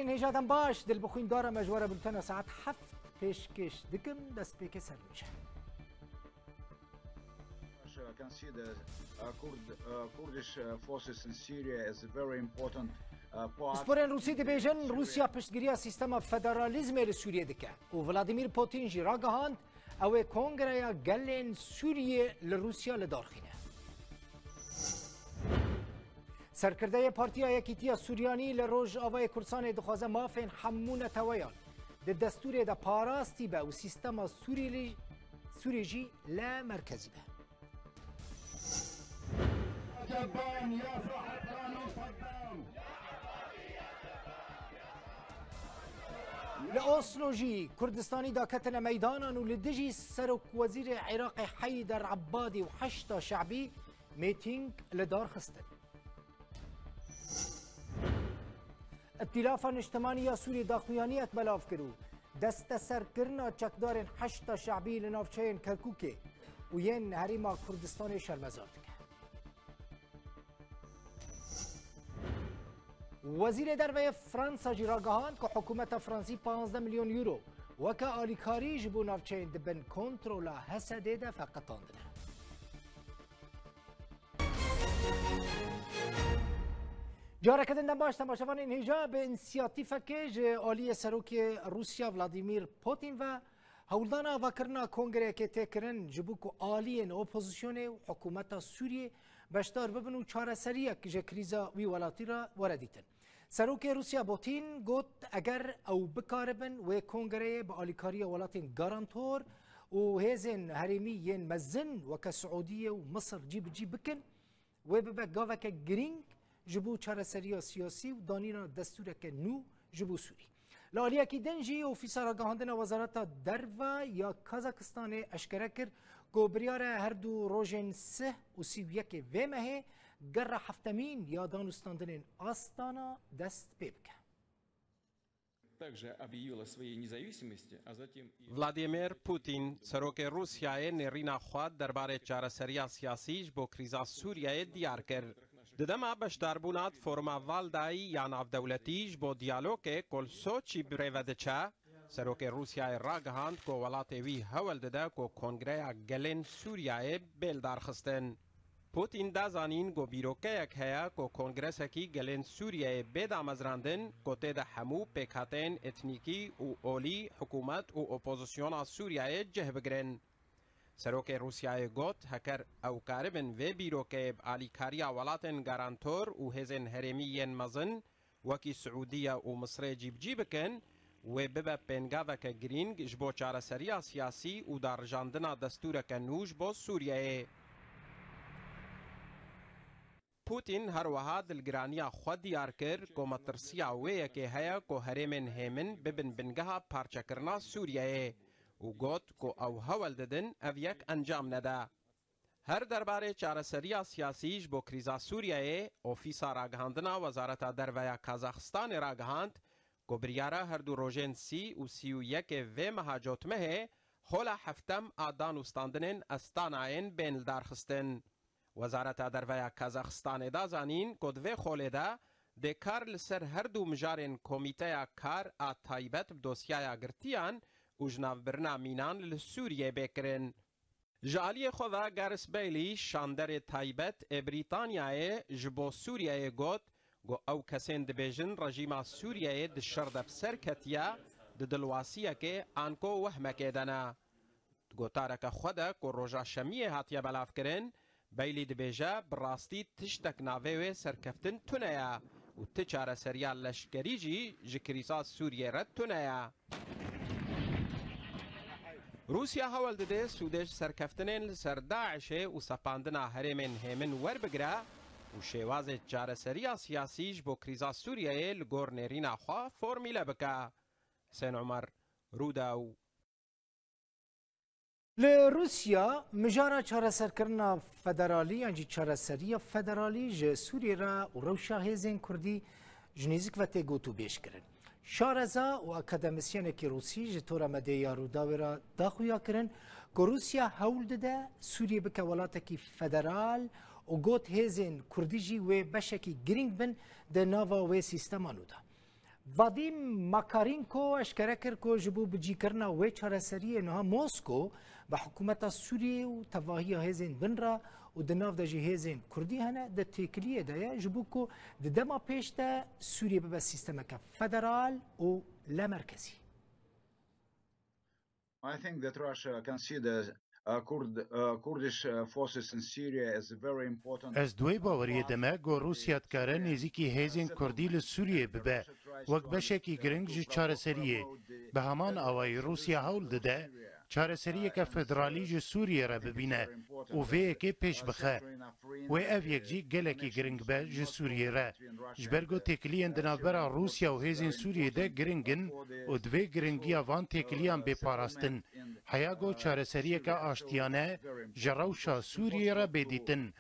نجادا باش دل بخوين دارا مجوارة بلتنا ساعات حفت پیشکش دکم دست پیک سر میشه. Can see the Kurdish forces in Syria as a very important part. سپورین روسی دبیجن روسیا پشتگیری سیستم فدرالیزم لسوریه دکه و ولادیمیر پوتین جی راگهاند او کنگره گلین سوریه لروسیا لدارخینه. سرکرده پارتیا یکیتیا سوریانی لروج آوای کردستان دخوازه مافین حمون تویان ده دستور ده پاراستی به و سیستم سوری جی لا مرکزی به. لأوسلو جی کردستانی دا کتن میدانان و لدجی سرک وزیر عراق حیدر عبادی و 8 شعبی میتینگ لدار خستن. ائتلاف اجتماعی سوری داخویانیت بلاف کرو دست سرکرنا چکدار 8 شعبی لنافچین کرکوکه و ین حریم کردستان شرمزار دکه. وزیر دروی فرانسا جی راگهاند که حکومت فرانسی 15 میلیون یورو وکا آلیکاری جبو نافچین دبن کنترولا حسده ده فقطاندنه. جاره کردن باش تماشاوان این هجا به انسیاتیفه که آلی سروک روسیا ولادیمیر پوتین و هولدانا وکرنا کنگره که تکرن جبو که آلی اپوزیسیون و حکومت سوریه بشتار ببن و چاره سریه که کریزا وی ولاتی را وردیتن. سروک روسیا پوتین گوت اگر او بکاربن و کنگره با آلیکاری ولاتین گارانتور و هزن هریمی ین مزن و که سعودیه و مصر جیب بکن و ببک گاوه که گرینگ جبو چاره سریا سیاسی و دانینا دستور که نو جبو سوری. لالیا کی دنجی اوفیسر آگاهاندن وزارت دروا یا کازاکستان اشکره کرد که بریار هر دو روژن 3 و 31 ومه گر هفتمین یا دانستاندن آستانا دست ببکه. ولادیمیر پوتین سروک روسیای نرینا خواد درباره چاره سریا سیاسیش با کریزا سوریه دیار کرد. ددما بشداربونات فرما والدایی یا ناف دولتیش با دیالوگ کل سوچی بریودچه سروک روسیای راگهاند که ولات وی هول دده که کنگره گلین سوریای بیلدار خستن. پوتین دازانین گو بیروکه یک هیا که کنگرس کی گلین سوریای بیدا مزراندن که تید همو پیکاتین اتنیکی و اولی حکومت و اپوزیسیون سوریای جه بگرن. سروک روسیای گوت هکر او کاربن و بیروکه آلیکاریا ولاتن گارانتور و هزن هرمیین مزن وکی سعودیه و مصر جیب بکن و ببه پنگاوه که گرینگ جبو چاره سریا سیاسی و در جاندنا دستور که نوش با سوریه. پوتین هر وها دلگرانیا خود دیار کرد که مترسیا ویه که هیا که هرمن همن ببن بنگها پارچه کرنا سوریه و گوت که او هول ددن او یک انجام نده. هر درباره چاره سریا سیاسیش با کریزا سوریه اوفیسا راگهاندنا وزارت درویا کازاخستان راگهاند که بریاره هر دو روژن 30 و 31 و مهاجوت مه خولا هفتم آدان استاندنن استاناین بین دارخستن. وزارت درویا کازاخستان دازانین که دوی خوله ده ده کار لسر هر دو مجارن کمیته کار آتایبت بدوسیای گرتیان و جناف برنامینان لسوریه بکرن. جالی خواه گارس بیلی شاندر تایبت بریتانیای جبو سوریه گوت گو او کسین دبیجن رژیم سوریه دشر دبسر کتیا دلواسیه که آنکو وهمکه دنا. گو تارک خواه که روژا شمیه هاتیه بلاف کرن بیلی دبیجه براستی تشتک ناوه سرکفتن تونیا و تچاره سریال لشکری جی جکریسا سوریه رد تونیا. روسیا هول دده سودش سرکفتنین سر داعشه و سپاندنا هرمن همن ور بگره و شواز چاره سریا سیاسیش با کریزا سوریه لگور نرینا خواه فرمیله بکه. حسین عمر روداو لروسیا مجارا چاره سرکرنا فدرالی انجی چاره سریا فدرالی ج سوریه را و روشا هزین کردی جنیزک و تگوتو بیش کرن. شارزا و اکادمیسیان که روسی جتورا مدیا رو داورا داخویا کرن که روسیا هول دده سوریه بکه ولاته کی فدرال و گوت هزین کردی جی و بشکی گرینگ بن ده ناوا و سیستمانو دا. وادیم ماکارینکو اشکره کرد که جبو بجیکرنا و چارەسەریە نها موسکو به حکومت سوریه و تواهی هزین بن را و دناف ده جی هزین کردی هنه ده تکلیه ده جبو که ده دما پیش ده سوریه به سیستم که فدرال و لمرکزی. I think that Russia considers Kurdish forces in Syria as very important. از دوی باوری دمه گو روسیا دکاره نزیکی هزین کردی لسوریه ببه وک بشکی گرنگ جی چارەسەریه به همان آوای روسیا هول دده چارەسەریه که فدرالی جی سوریه را ببینه و وی که پیش بخه و او یک جی گلکی گرنگ به جی سوریه را جبرگو تکلیین دنابرا روسیا و هزین سوریه ده گرنگن و دوی گرنگی آوان تکلیان بپاراستن حیاگو چارەسەریه که آشتیانه جراوشا سوریه را بدیتن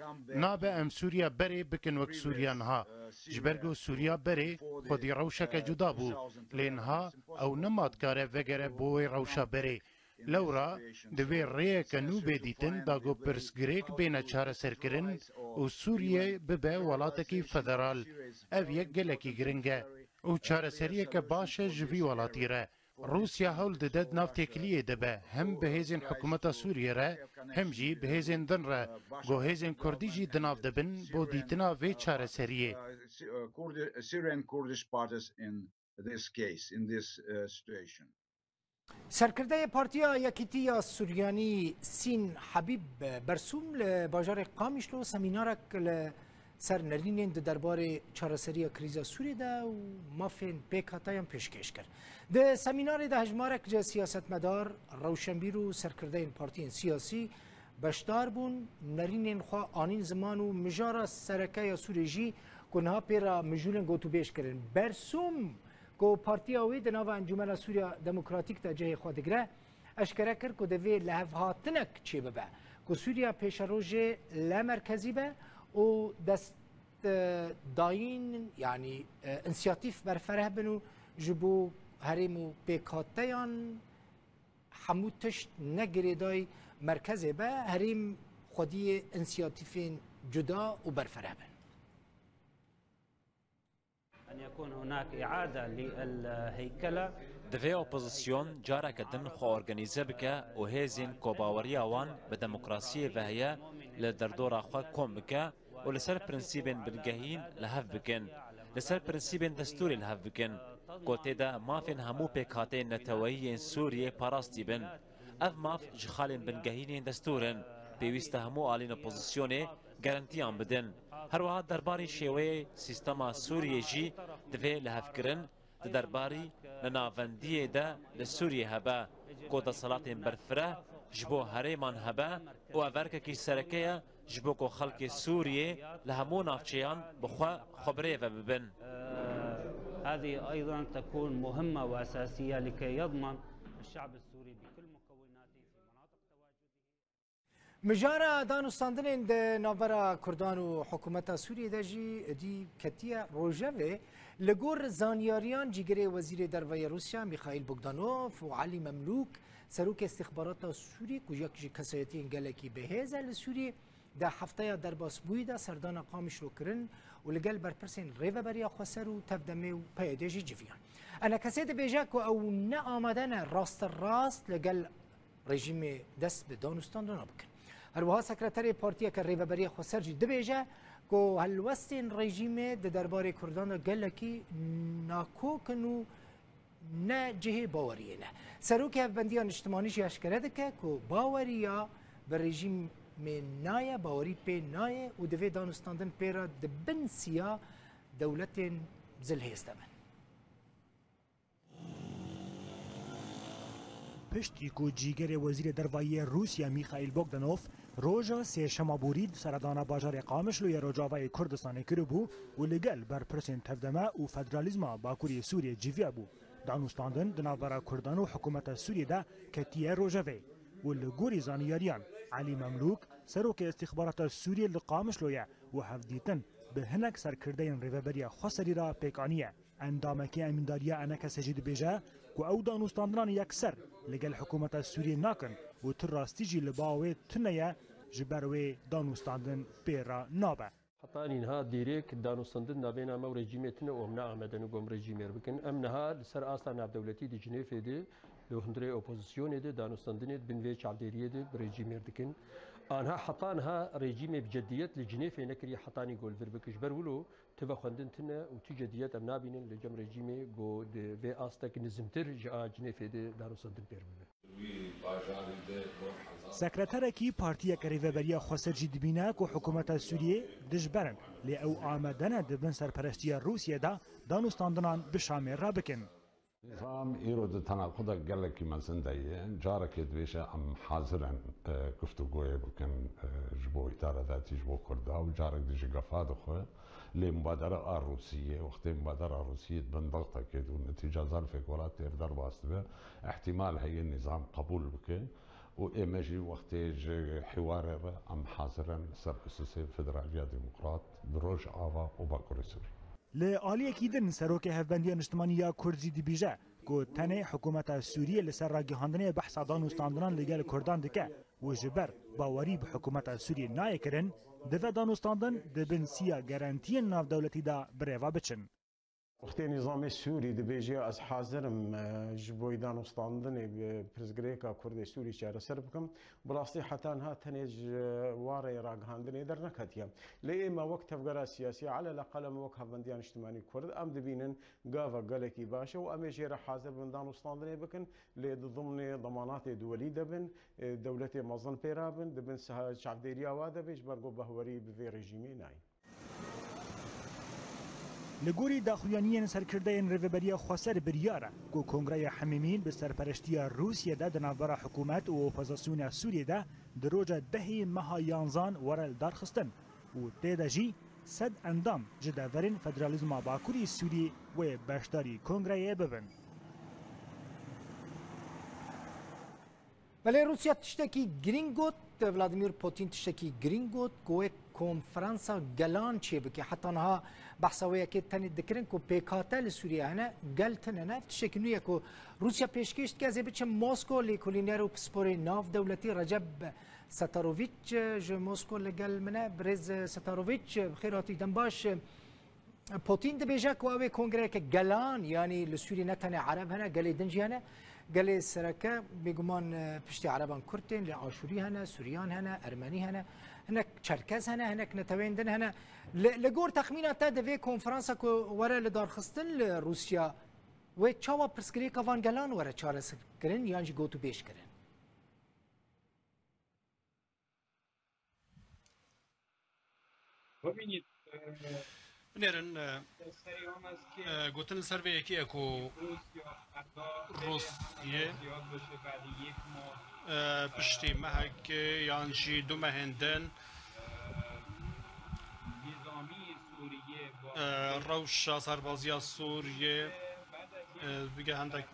نابه ام سوریه بره بکن وک سوریان ها جبرگو سوریا بره خودی روشا که جدا بو لینها او نمادکاره وگره بوی روشا بره لورا دوی ریه که نو بدیتن داگو پرسگریک بین چارەسەرکردن و سوریه ببه ولاته فدرال او یک گلکی گرنگه و چارەسەریه که باشه جوی ولاتی ره روسیا هول دد ناف تکلیه دبه هم به هزین حکومت سوریه ره هم جی به هزین دن ره گو هزین کردی جی دناف دبن بو دیتنا وی چارەسەریه Syrian Kurdish parties in this case, in this situation. سرکرده پارتیا یکیتیا سوریانی سین حبیب برسوم لباجار قامیشلو سمینارک سر نرینین ده درباره چارەسەریya کریزا سوریه ده و مافین پیکاتایم پیشکش کرد. ده سمینار ده هجمارک جه سیاستمدار روشنبیر و سرکرده پارتیین سیاسی بشدار بون نرینین خواه آنین زمان و مجارا سرکه سوریه جی کنها پیرا مجولن گوتو بیش کرن. برسوم کو پارتیا وی د ناو انجمن سوریا دموکراتیک ته جه خو دګره اشکره کړ کو د وی له هاتنک چی به کو سوریا پیش روزه لا مرکزی به او دست داین یعنی انسیاتیف بر فرح بنو جبو هریمو پیکاتیان حموتش نگریدای مرکزی به هریم خودی انسیاتیفین جدا و بر فرح بن أن يكون هناك إعادة للهيكلة دوی اپوزیسیون جارا کدن خو ارگانیزه بکه و هزین کوباوری آوان به دموکراسی وهیه لدردورا خو کم بکه و لسر پرنسیبین بنگهین لحف بکن لسر پرنسیبین دستوری لحف بکن کوتی دا مافین همو پیکاته نتوایی سوریه پاراستی بن اف ماف جخالین بنگهین دستورن پیوسته همو آلین اپوزیسیونه گارانتیان بدن هر وها درباری شیوه سیستما سوریه جی دوی لحف کرن درباری لناوندیه ده لسوریه هبه کودا صلاتین برفره جبو هریمان هبه و اورکه کی سرکه جبو کو خلق سوریه لهمو نافچیان بخوا خبره و ببن هذه أيضا تكون مهمة وأساسية لكي يضمن الشعب السوري بكل مكوناته في مناطق تواجده مجارا دانستاندن ده ناورا کردان و حکومت سوریه ده جی دی کتیه روژوه لگور زانیاریان جیگره وزیر دروی روسیا میخائیل بوگدانوف و علی مملوک سروک استخبارات سوریه که یک جی کسایتی انگلکی بهیزه لسوریه ده هفته درباس بویده سردان قامش رو کرن و لگل برپرسین ریوه بریا خوصر و تفدمه و پیدهجی جویان انا کسی ده بیجه که او نه آمدن راست لگل رژیم دست به دانستان رو نبکن هروها سکرتر پارتیا که ریوه بریا خوصر جی ده بیجه که هلوستین رژیم ده درباره کردان گلکی ناکو کنو نه جهه باوریه نه سروک هفبندیان اجتماعیش اشکره ده که باوریا به رژیم من نایه باوری پی نایه و دوی دانستاندن پیرا دبن سیا دولت زلهسته من پشتی کو جیگر وزیر دروایی روسیا میخائیل بوگدانوف روژا سێشەمە بورید سەردانە باژارێ قامشلۆیە ڕۆژاوای کوردستانی کربوو و لەگەل بەرپرسên تەفدەمە و فەدرالیزما باکووری سووریە جیڤیا بوو دانوستاندن di navbera Kurdan û hikûmeta Sûriyê de ketiye rojevê û li gorî zanîyariyan Elî Memlûk serokê istîxbarata Sûriyê li Qamişloyê û hevdîtin bi hinek serkirdeyên rêveberiya Xweserî ra pêkaniye endamekî emîndariya Enekesê jî dibêje ku ew danûstandinan yekser li gel hikûmeta Sûriyê nakin û tu rastî jî li bawê tune ye ji ber wê danûstandin pê re nabe. حطاني نها ديريك دانو صندنا بين أما ورجيمتنا ومنا أحمدنا قوم رجيمير بكن أمنها سر أصلا ناب دولتي دي جنيف دي لو هندري أوبوزيسيون دي دانو صندني بن فيش عبديرية دي برجيمير دكن أنها حطانها رجيمي بجدية لجنيف نكري حطاني قول فربكش برولو تبا خندنتنا وتي جدية أمنا بين لجم رجيمي قو دي في أستك نزمتر جا جنيف دي دانو صندن بيربنا سكرترکی پارتیا کریوبریا خوسرجی دبینا کو حکومت سوریه دجبرن لی او آمدن دبن سرپرستی روسیه دا دانوستاندنان بشامل را بکن. نظام إيرود تناقض قال لك مثلا دايين جارك يدويش أم حاضرا گفتگوی بکن جبو إدارة ذاتي جبو كردا وجارك ديجي قفاد خو لمبادرة الروسية وقت مبادرة الروسية بن ضغطة كده والنتيجة ظرف ولات تقدر باستبه احتمال هي النظام قبول بك وإيماجي وقت حوار أم حاضرا سرقسيسي فدرالية ديمقراط بروج آوا وباكوري سوري لآلیه کیدن سروک هفبندی اجتماعی کردی دیبیجه کو تنه حکومت سوریه لسر را گهاندنه بحث دانوستاندنان لگل کردان دکه و جبر باوری به حکومت سوریه نای کرن دفع دانوستاندن دبن سیا گارانتی ناف دولتی دا بریوا بچن. وقتی نظام سوری دبیجه از حاضرم جبوی دانوستاندنی پرزگریکا کرد سوری چاره سر بکم بلاستی حتی انها تنیج واره را گهاندنی در نکتیم لی ما وقت افگار سیاسی على الاقل ما وقت هفندیان اجتماعی کرد ام دبینن گاوا گلکی باشه و امیجی را حاضر بن دانوستاندنی بکن لی ضمن ضمانات دولی دبن دولت مظن پیرابن دبن شعب دیریا واده بیش برگو بهوری به رژیمی نای. لگوری داخلیانیان سرکردهین ریوبریا خواسر بریاره کو کنگره حمیمین به سرپرشتی روسیه ده دنابرا حکومت و اپوزیسیون سوریه ده دروجه دهی مها یانزان ورل دارخستن و تیده جی صد اندام جداورین فدرالیزم باکوری سوریه و باشداری کنگره ببن. ولی روسیا تشتکی گرینگوت ولادیمیر پوتین تشتکی گرینگوت کوه کنفرانسا گلان چه بکی حتی آنها بحثویه که تنید دکرن که پیکاتل سوریه هنه گلتنه نفت تشتکی نویه که روسیا پیشکشت که از بچه موسکو لیکولینر و پسپوری ناف دولتی رجب ستاروویچ جو موسکو لگل منه برز ستاروویچ بخیراتی دنباش پوتین دبیجه که اوه کنگره که گلان یعنی لسوری نتنه عرب هنه گلی دنجی هنه قال سركه بيقومون بشتي عربان كرتين لعاشوري هنا سوريان هنا ارمني هنا هناك تشركز هنا هناك نتوين دن هنا لجور تخمينات تاع في كونفرنسا كو ورا لدار خستن روسيا و تشاوا برسكري كافان جالان ورا تشارلز كرين يانجي جو تو بيش كرين نرن گوتن سر به یکی اکو روسیه پشتی مهک یانجی دو مهندن روشا سربازی سوریه بگه هندک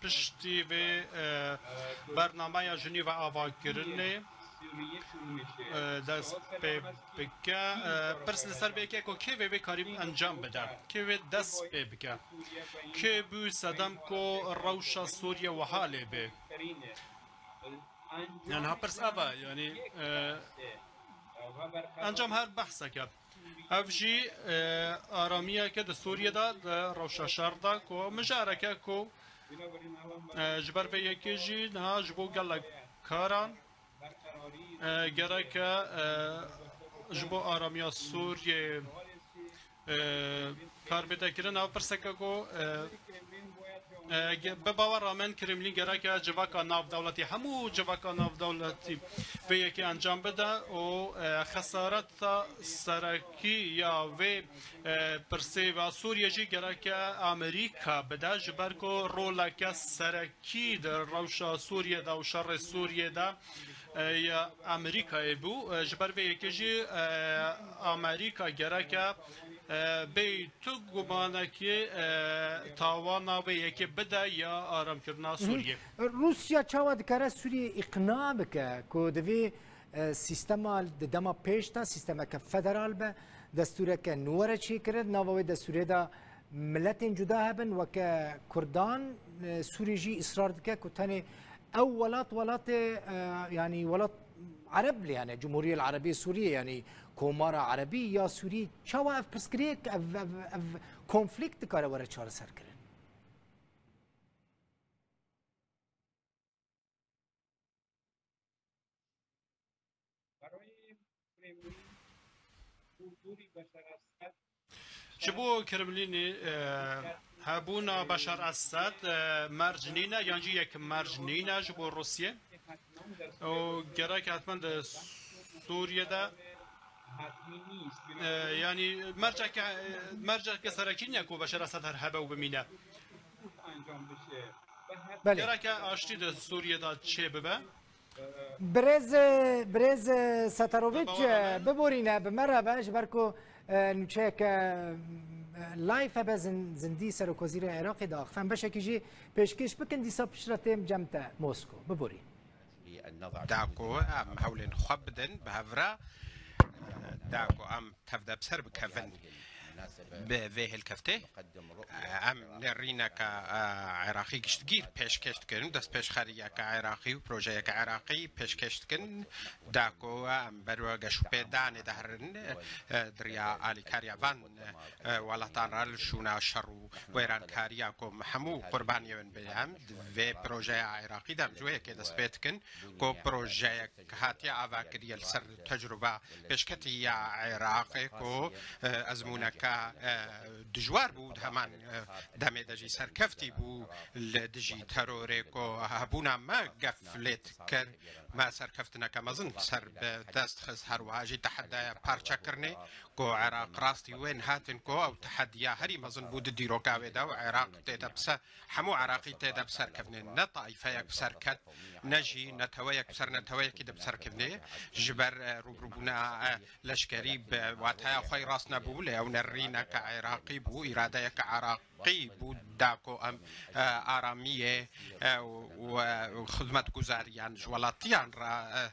پشتی و برنامه جنیو آوا کرنه دست بکه پرس لسر بکه که که به کاری انجام بده که به دست بکه که بو صدام کو روشا سوریه و حاله به یعنی ها پرس آوا یعنی انجام هر بحثه که افجی آرامیه که در سوریه داد روشا شرده که مجارکه که جبر به یکی جی نه جبو گلک کاران گرک جبو آرامیا سوریه کار بده کرن او پرسکه کو به باور رامن کرملین گرک جواکا ناف دولتی همو جواکا ناف دولتی به یکی انجام بده و خسارت سرکی یا و پرسی و سوریه جی گرک امریکا بده جبر کو رولک سرکی در روشا سوریه دا و شر سوریه دا یا امریکا بو جبر به یکی امریکا گرکه به تو گمانه که تاوانا به یکی بده یا آرام کردن سوریه روسیا چاوا دکاره سوریه اقناع بکه که دوی سیستما دما پیشتا سیستما که فدرال به دستوره که نوره چی کرد ناوی دستوره دا ملت جدا هبن و که کردان سوری جی اصرار دکه که تنه او ولات يعني ولات عرب يعني الجمهورية العربية السورية يعني كومارا عربي يا سوري شوا اف بسكريك اف كونفليكت كاره ورا چار سر کرن جبو کرملینی هبونا بشار اسد مرجنینا یانجی یک مرجنینا جبو روسیه و گرای که حتما در سوریه ده یعنی مرجع که سرکی نیکو بشار اسد هر هبه و بمینه گرای که آشتی در سوریه ده چه ببه برز ساتاروویچ ببورینه بمره باش برکو نچک لایف به زندی سرکوزیر عراقی داغ فهم بشه که جی پیشکش بکن دیسا پشرتیم جمتا موسکو ببوری داكو ام هولين خبدن بهفرا داكو ام تفدا بسر بكفن بفيه الكفته ام نرينا كعراقي كشتغير بيش كشتكن دس بيش خاريا كعراقي وبروجيا كعراقي بيش كشتكن داكو ام بروا غشوبي داني دهرن دريا الي كاريافان ولا تنرال شونا شرو ويران كارياكو محمو قربانيون بهم في بروجيا عراقي دم جويه كده سبيتكن كو بروجيا هاتيا افاكريال سر تجربه بيشكتي عراقي كو ازمونك دجوار بود همان دمه دجی سرکفتی بود لدجی تروره که هبونا ما قفلت کر ما سرکفتنا کمازن سر دست خز هر واجی تحدی پارچه کرنه که عراق راستی وين هاتن كو او تحديا هري مازن بود ديروكاوي دا وعراق تدبس حمو عراقي تدبس سركفن نطائفه يك سركت نجي نتويك سر نتويك كده بسركفني جبر روبروبنا لشكري واتها خوي راسنا بول او نرينا كعراقي بو اراده كعراقي بو داكو ام اراميه وخدمه گزاريان جوالاتيان را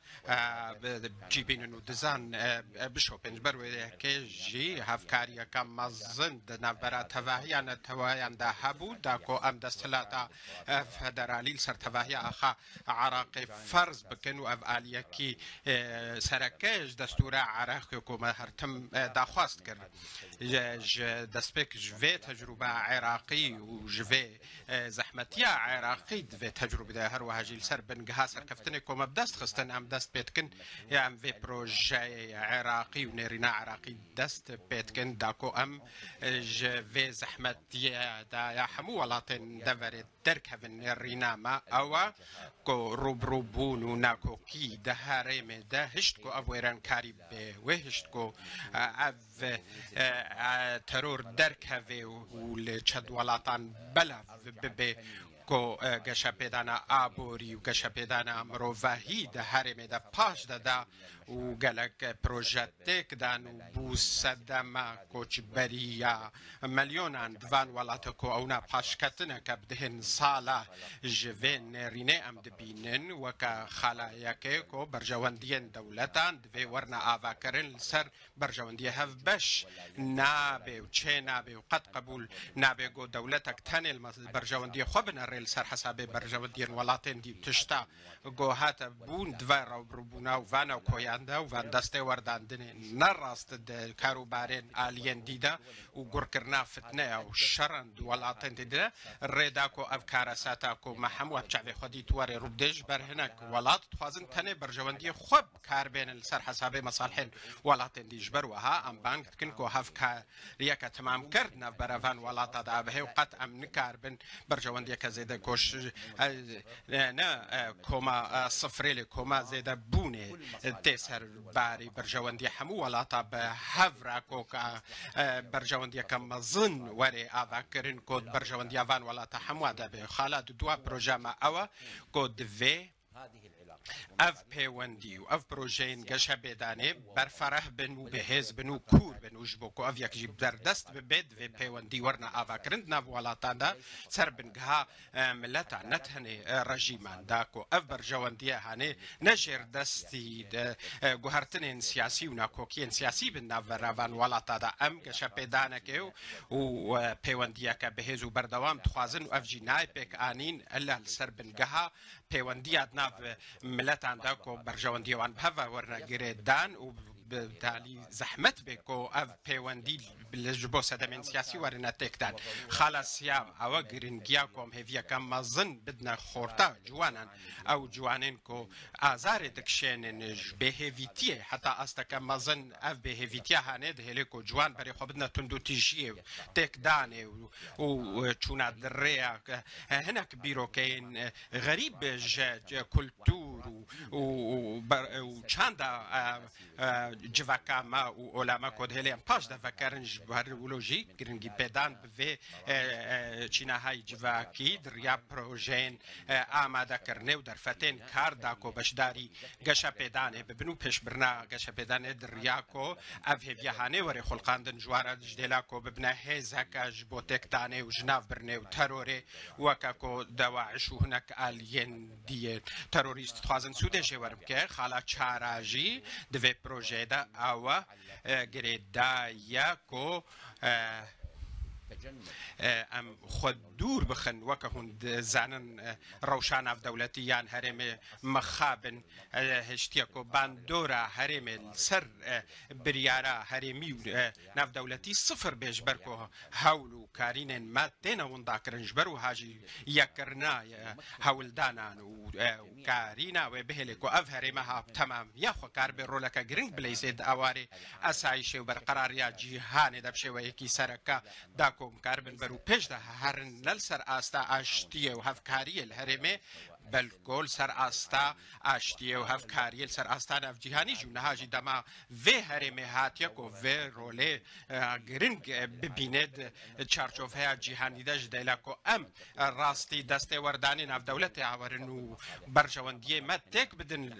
بجيبين انو دزان بشوبن بروي جي هفكاريا كم مزن نبرا تواهيا نتواهيا دا هبو داكو ام دستلاتا فدراليل سر تواهيا اخا عراقي فرز بكنو اف آليا كي سركاج دستورا عراقي كوما هرتم داخواست كر دسبك جوي تجربة عراقي وجوي زحمتيا عراقي دفي تجربة ده هر وهاجي سر بنجها سر كفتني كوما بدست خستن ام دست بيتكن يا ام في بروجي عراقي ونيرينا عراقي دست بيتكن داكو ام جوي زحمتيا دا يا حمو ولاتن دفرت دركفن نيرينا ما او كو روبروبون وناكو كي ده هاريم ده هشتكو افويران كاري وهشتكو اف ترور دركفي ولچد ولاتان بلا ببي کو گشپیدانا آبوری و گشپیدانا مروفاهی ده هرمی ده پاش ده و گلک پروژتک دان و بوسدما کوچ بریا ملیونان دوان ولات کو اونا پاش کتنه که بدهن سالا جوین رینه ام دبینن و که خلایک کو برجواندین دولتان دوی ورنا آوا کرن سر برجواندی هف بش نابه و چه نابه و قد قبول نابه گو دولتک تنل برجواندی خوبن سر حساب برجودين ولاتين دي تشتا جوهات بون دوار او بربونا وفانا وكوياندا وفان دستي ورداندن نراست كاروبارين آلين ديدا وقركرنا فتنة وشرند ولاتين ديدا ريداكو افكار ساتاكو محم وابشعبي خدي تواري ربدج برهناك ولات توازن تاني برجواندي خوب كاربين السر حساب مصالحين ولاتين دي جبروها ام بانك تكنكو هافكا رياكا تمام كردنا برافان ولاتا دابه وقت ام نكاربن برجواندي كزيدا كوش نا كوما صفري لكوما زيدا بوني تسهر باري برجواندي حمو ولا طب هفرا كوكا برجواندي كم ظن وري اذكرن كود برجواندي افان ولا تحمو دابي خالد دوا بروجاما او كود في اف پیوندی و اف پروژین گشه بدانه برفرح بن و بهز بن و کور بن و جبوکو اف یک جیب در دست ببید و پیوندی ورنا آوا کرند نوالاتان دا سر بنگها ملتا نتهنه رژیمان دا کو اف برجواندیه هانه نجر دستی گوهرتن سیاسی و ناکوکین سیاسی بن نوروان والاتا دا ام گشه بدانه که و پیوندیه که بهز و بردوام تخوازن و اف جی نای پیک آنین الا سر بنگها پیوندیات ناو ملت عندكو برجواندي وان بهفا ورنا جريدان وبالتالي زحمت بكو اف بيواندي بالجبو سدمين سياسي ورنا تكتان خلاص يام او جرينجياكم هيفيا كم مظن بدنا خورتا جوانا او جوانينكو ازار دكشين بهيفيتي حتى استا كم مظن اف بهيفيتي هاند هليكو جوان بري خو بدنا تندو تيجي تكداني وتشونا دريا هناك بيروكين غريب كولتور وشاندا جواكا ما وعلماء كود هليم باش دا فكرنج بهرولوجي جرينجي بيدان بفي چینا های جواکی دریا پروژین آماده کرنه و در فتن کار داکو بشداری گشا پیدانه ببنو پیش برنا گشا پیدانه دریا کو افهیهانه وری خلقاندن جوارا جدلا کو ببنا هزاکا جبوتک دانه و جناف برنه و تروره وکا کو دواعش و هناك آلین دی تروریست خوازن سوده جوارم که خالا چاراجی دوی پروژه دا آوا گریدایا کو ام خود دور بخن وكهون زانن روشان اف دولتيان هرم مخابن هشتيكو باندورا هرم سر بريارا هرمي ناف دولتي صفر بيجبركو هاولو كارين ما تينا ونداكرن جبرو هاجي يكرنا هاول دانان وكارينا وبهلكو اف هرمها تمام ياخو كاربي رولكا جرينج بليزيد اواري اسايشي وبرقرار يا جيهان دبشي ويكي سركا داكو كاربن برو پیش ده هر نلسر آستا آشتیه و هفکاری الهرمه بالکل سر آستا آشتیه و هفکاری سر آستا نف جهانی جو نهاجی دما و هرمه هاتیه کو و روله گرنگ ببیند چارچوف های جهانی ده جدیلا کو ام راستی دسته وردانی نف دولت عوارنو برجواندیه ما تک بدن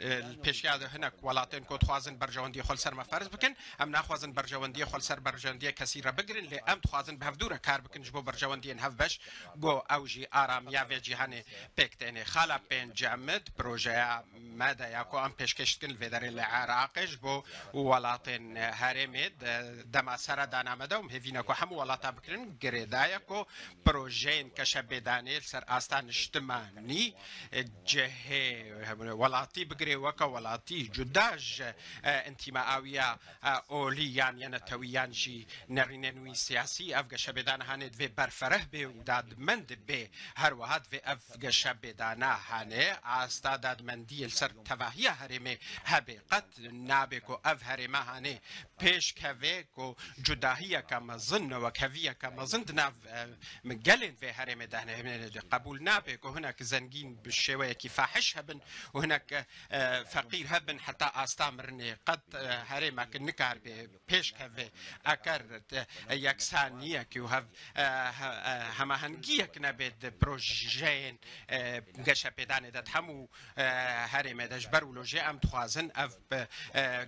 پیشیاده هنک ولاتن کو تخوازن برجواندیه خل سر مفرز بکن ام نخوازن برجواندیه خل سر برجواندیه کسی را بگرن لی ام تخوازن بهفدوره کار بکن جبو برجواندیه هف بش گو اوجی آرامیا و جهانی پکتنه خالا بنجمد بروژه ماذا يكو ام بيشكشتكن الفيدر العراقش بو ولاتن هرمد دما سردانا مدوم هفينكو هم ولاتا بكرن غريدايكو بروجين كشبداني سر استان اجتماعي جهه ولاتي بغري وكا ولاتي جداج انتماءويه اوليان ينتويان جي نرينوي سياسي افغا شبدان هاند في برفره به وداد مند به هر واحد في افغا شبدانا هانه استاد مندی سر تواهی هرمه حقیقت نابکو اف هرمه هانه پیش کوه کو جداهی کم ظن و کویه کم ظن ناف مجلن في هرمه دهنه قبول نابکو هناك زنگين بالشويه كي فاحش هبن وهناك فقير هبن حتى استامرني قد هرمه كنكار پیش کوه اكر يكسانيه كي هف هماهنگيه كنبد بروجين گشا پیدانه داد همو هرمه دجبر ولوجه ام تخوازن اف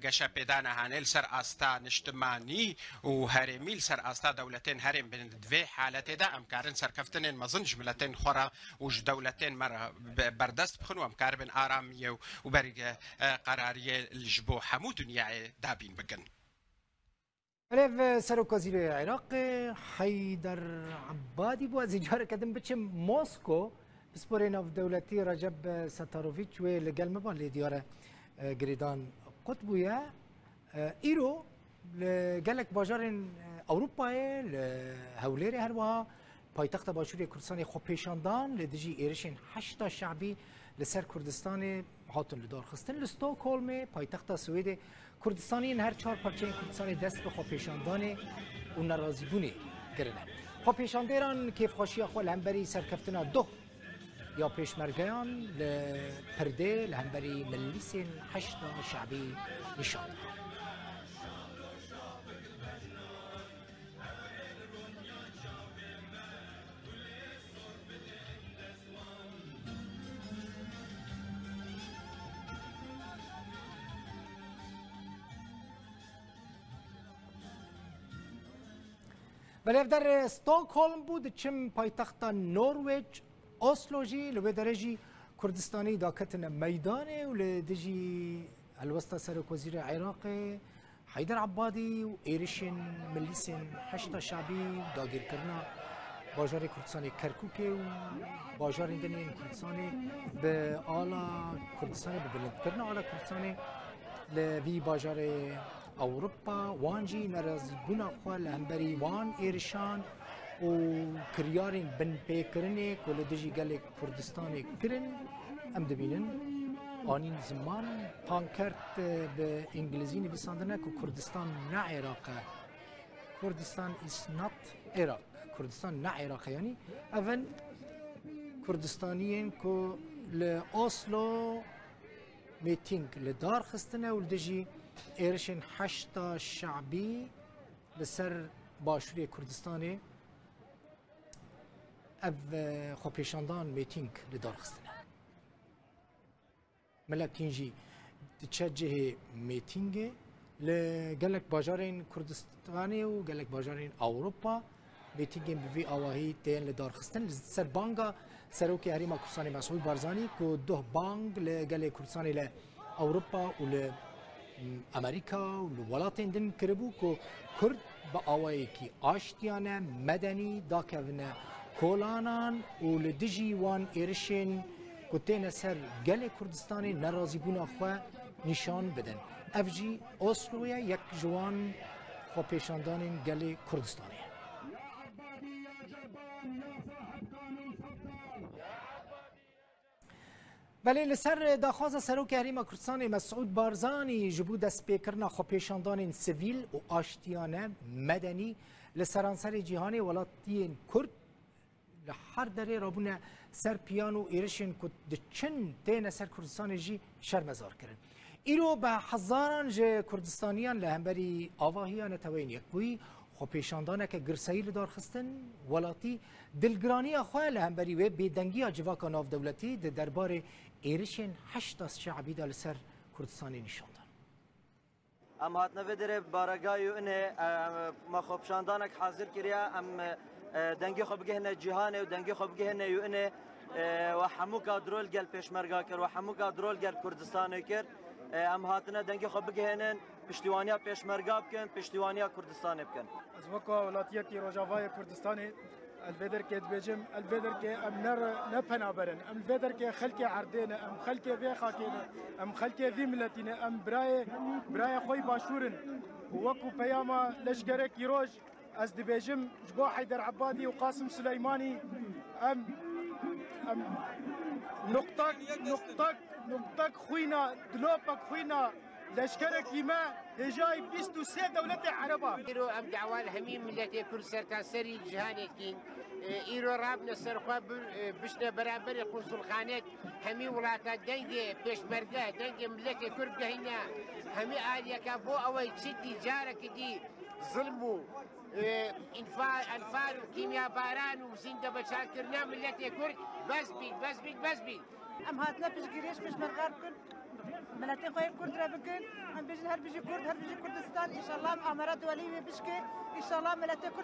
گشا پیدانه هانل سر آستان اجتماعی و هرمیل سر آستا دولتين هرم بين دوی حالت دا ام کارن سر کفتن مزن جملتين خورا و دولتين مر بردست بخن و ام کاربن آرامیه و برگ قراریه الجبو همو دنیا دابین بگن. ريف سروك وزير العراق حيدر عبادي بو زيجار كدم بتشم موسكو بسبورينا في دولتي رجب ستاروفيتش ولقال مبان لديارة جريدان قطبويا إيرو قالك باجارين أوروبا لهوليري هلوها پایتخت باشوری کردستان خو پیشاندان لدیجی ایرشین 8 شعبی لسر کردستان هاتون لدار خستن لستوکهلم پایتخت سوئد کردستانی هر 4 پارچه کردستان دست به خو پیشاندان و ناراضی بونی گرنه خو پیشانداران کیف خوشی خو لهمبری سرکفتنا دو یا پیشمرگیان لپرده لهمبری ملیس 8 شعبی نشان ولی در استکهلم بود چم پایتخت نروژ اسلوجی لو درجی کردستانی داکتن میدانه و لدجی الوسط سرک وزیر العراق حیدر عبادی و ایرشین ملیسین 8 شعبی داگیر کرنا باجار کردستان کرکوک و باجار دنیا کردستان به آلا کردستان به بلند کردن آلا کردستان لوی باجار اوروپا وانجی نرازی بنا خواه لهمبری وان ایرشان و کریارین بن پیکرنه که لدجی گل کردستان کرن ام دبینن آنین زمان پانکرت به انگلیزی نویساندنه که کردستان نه عراقه کردستان is not Iraq کردستان نه عراق یعنی اول کردستانیین که لأوسلو میتینگ لدار خستنه و لدجی ایرشن 8 شعبی لسر باشوری کردستانی اف خو پیشاندان میتینگ لدار خستنه ملکینجی تشجه میتینگ لقالك باجارين كردستاني وقالك باجارين اوروبا بيتيجين بفي اواهي تين لدار خستن سر بانغا سروكي هريما كردستاني مسعود بارزاني كو دوه بانغ لقالك كردستاني لاوروبا ول امريكا والولاتين دن كربو كو كرد باواهي كي اشتيانا مدني داكفنا كولانان ولدجي وان ايرشين كتين سر قالك كردستاني نرازي بونا خوا نشان بدن افجی اسلویا یک جوان خو پیشاندان گل کردستانی بله لسر داخواز سروک هریما کردستان مسعود بارزانی جبو دست پیکرنا خو پیشاندان سیویل و آشتیانه مدنی لسرانسر جهانی ولاتین کرد لحر دره رابونه سر پیانو ایرشن کد دچن تین سر کردستان جی شرمزار کرن ایرو به هزاران جه کردستانیان لهمبری آواهیان توین یک بوی خو پیشاندانه که گرسایی لدار خستن ولاتی دلگرانی خواه لهمبری و بیدنگی جواکا ناف دولتی ده دربار ایرشن 8 شعبی دال سر کردستانی نشاندن ام هاتنا بدره بارگاهی اینه ما خو پیشاندانک حاضر کریا ام دنگی خو بگهنه جهانه و دنگی خو بگهنه یو اینه و حموکا درول گل پیشمرگا کر و حموکا درول گل کردستانی کر ام هاتنا دنگی خو بگهنن پشتیوانیا پیشمرگا بکن پشتیوانیا کردستان بکن از وکا ولایتی روجاوای کردستان البدر که دبجم البدر که ام نر نپنابرن ام البدر که خلق عردینه ام خلق وی خاکینه ام خلق وی ملتینه ام برای خوی باشورن وکو پیاما لشکرک یروج از دبجم جبو حیدر عبادی و قاسم سلیمانی ام نقطك خوينا دلوبك خوينا لشكرك ما هجاي 23 دولة عربة إيرو أم دعوان هميم ملتي كل سرتا سري جهانتين إيرو رابنا سرخوا بشنا برابر قنصل خانات همي ولاتا دنجي بيشمرقه دنجي ملتي كربه هنا همي آليا كابو أوي تشدي جارك دي ظلمو انفار وكيمياء باران وزنده بشاكرنا ملتي كرد بس بيت ام هاتنا پیش گریش پیش مرغار کن ملت خوی کرد را بکن ام بیشتر هر بیشی کردستان ان شاء الله امارات ولی بشکه ان شاء الله ملت کرد